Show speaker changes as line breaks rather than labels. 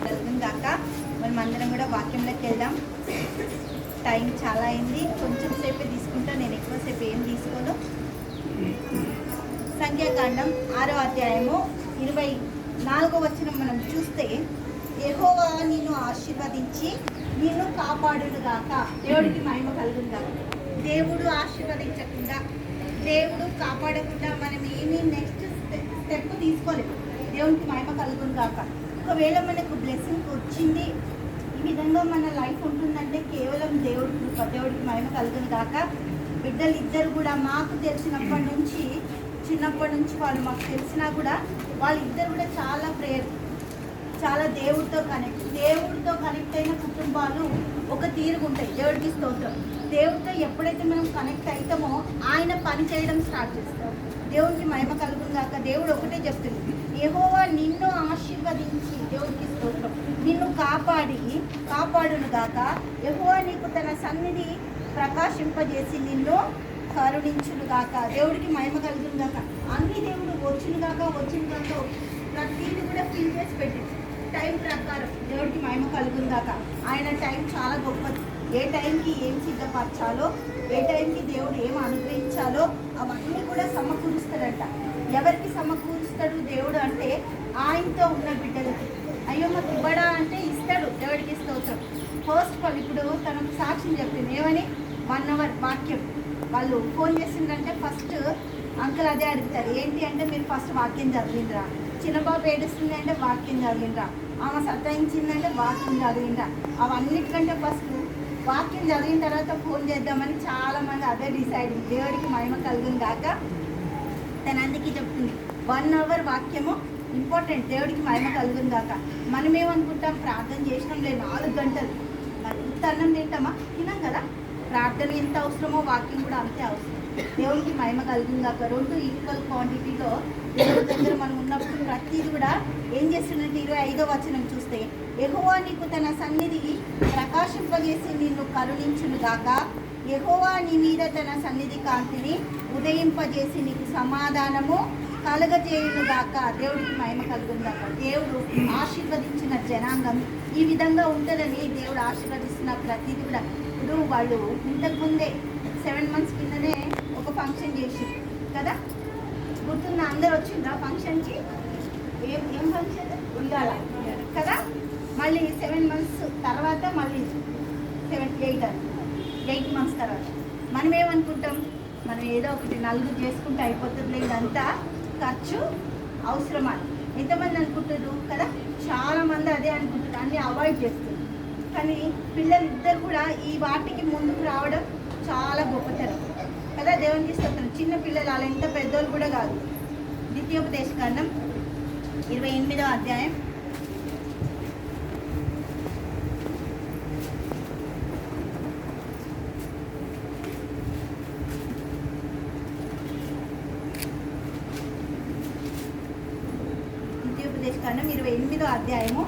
కలుగును గాక. మనం అందరం కూడా వాక్యంలోకి వెళ్దాం. టైం చాలా అయింది, కొంచెం సేపే తీసుకుంటా, నేను ఎక్కువసేపు ఏం తీసుకోను. సంఖ్యాకాండం 6వ అధ్యాయము 24వ వచనం మనం చూస్తే, యెహోవా నిన్ను ఆశీర్వదించి నిన్ను కాపాడును గాక. దేవుడికి మహిమ కలుగును గాక. దేవుడు ఆశీర్వదించకుండా, దేవుడు కాపాడకుండా మనం ఏమీ నెక్స్ట్ స్టెప్ తీసుకోలేదు. దేవునికి మహిమ కలుగును గాక. ఒకవేళ మనకు బ్లెస్సింగ్ వచ్చింది, ఈ విధంగా మన లైఫ్ ఉంటుందంటే కేవలం దేవుడి కృప. దేవుడికి మహిమ కలుగును గాక. బిడ్డలు ఇద్దరు కూడా మాకు తెలిసినప్పటి నుంచి, చిన్నప్పటి నుంచి వాళ్ళు మాకు తెలిసినా కూడా వాళ్ళిద్దరు కూడా చాలా ప్రేయర్, చాలా దేవుడితో కనెక్ట్ అయిన కుటుంబాలు ఒక తీరుగా ఉంటాయి. దేవుడికి స్తోత్రం. దేవుడితో ఎప్పుడైతే మనం కనెక్ట్ అవుతామో ఆయన పని చేయడం స్టార్ట్ చేస్తాం. దేవుడికి మహిమ కలుగును గాక. దేవుడు ఒకటే చెప్తుంది, యెహోవా నిన్ను ఆశీర్వదించి, దేవుడికి స్తోత్రం, నిన్ను కాపాడును గాక. యెహోవా నీకు తన సన్నిధి ప్రకాశింపజేసి నిన్ను కరుణించును గాక. దేవుడికి మహిమ కలుగును గాక. అన్ని దేవుడు వచ్చిన గాక ప్రతిదీ కూడా ఫిల్ చేసి పెట్టింది టైం ప్రకారం. దేవుడికి మహిమ కలుగును గాక. ఆయన టైం చాలా గొప్పది. ఏ టైంకి ఏం సిద్ధపరచాలో, ఏ టైంకి దేవుడు ఏం అనుగ్రహించాలో అవన్నీ కూడా సమకూరుస్తాడంట. ఎవరికి సమకూరుస్తాడు దేవుడు అంటే ఆయనతో ఉన్న బిడ్డలకి. అయ్యో మాకు ఇవ్వడా అంటే ఇస్తాడు. దేవుడికి స్తోత్రం. ఫస్ట్ వాళ్ళు ఇప్పుడు తనకు సాక్ష్యం చెప్పింది ఏమని, 1 అవర్ వాక్యం. వాళ్ళు ఫోన్ చేసిందంటే ఫస్ట్ అంకుల్ అదే అడుగుతారు, ఏంటి అంటే మీరు ఫస్ట్ వాక్యం చదివిండ్రా, చిన్నబాబు ఏడుస్తుంది అంటే వాక్యం చదివిండ్రా, ఆమె సతాయించిందంటే వాక్యం చదివిండ్రా. అవన్నిటికంటే ఫస్ట్ వాక్యం చదివిన తర్వాత ఫోన్ చేద్దామని చాలామంది అదే డిసైడ్. దేవుడికి మహిమ కలుగును గాక. తను అందుకే చెప్తుంది 1 అవర్ వాక్యము ఇంపార్టెంట్. దేవుడికి మహిమ కలుగును గాక. మనం ఏమనుకుంటాం, ప్రార్థన చేసినాం లేదు 4 గంటలు, మరి ఇంత అన్నం తింటామా? తినాం కదా. ప్రార్థన ఎంత అవసరమో వాక్యం కూడా అంతే అవసరం. దేవుడికి మహిమ కలుగును గాక. 2 ఈక్వల్ క్వాంటిటీలో దేవుడి దగ్గర మనం ఉన్నప్పుడు ప్రతిదీ కూడా ఏం చేస్తున్నట్టు 25వ వచనం చూస్తే, యెహోవా నీకు తన సన్నిధి ప్రకాశింపజేసి నిన్ను కరుణించును గాక. యెహోవా నీ మీద తన సన్నిధి కాంతిని ఉదయింపజేసి నీకు సమాధానము కలగజేయును గాక. దేవుడికి మహిమ కలుగును గాక. దేవుడు ఆశీర్వదించిన జనాంగం ఈ విధంగా ఉంటుందని దేవుడు ఆశీర్వదిస్తున్న ప్రతిదీ కూడా. ఇప్పుడు వాళ్ళు ఇంతకుముందే 7 months కిందనే ఒక ఫంక్షన్ చేసి కదా, గుర్తున్న అందరు వచ్చిండ్రా ఫంక్షన్కి? ఏం ఫంక్షన్? ఉండాల కదా. మళ్ళీ 7 months తర్వాత మళ్ళీ 8 months తర్వాత మనం ఏమనుకుంటాం, మనం ఏదో ఒకటి నలుగురు చేసుకుంటే అయిపోతుంది, ఇదంతా ఖర్చు అవసరమా? ఎంతమంది అనుకుంటారు కదా. చాలామంది అదే అనుకుంటారు, అన్నీ అవాయిడ్ చేస్తారు. కానీ పిల్లలిద్దరు కూడా ఈ వాటికి ముందుకు రావడం చాలా గొప్పతనం కదా. దేవునికి స్తోత్రం. చిన్న పిల్లలు అలా ఎంత పెద్దోళ్ళు కూడా కాదు. ద్వితీయోపదేశకాండం 28వ అధ్యాయం 28వ అధ్యాయము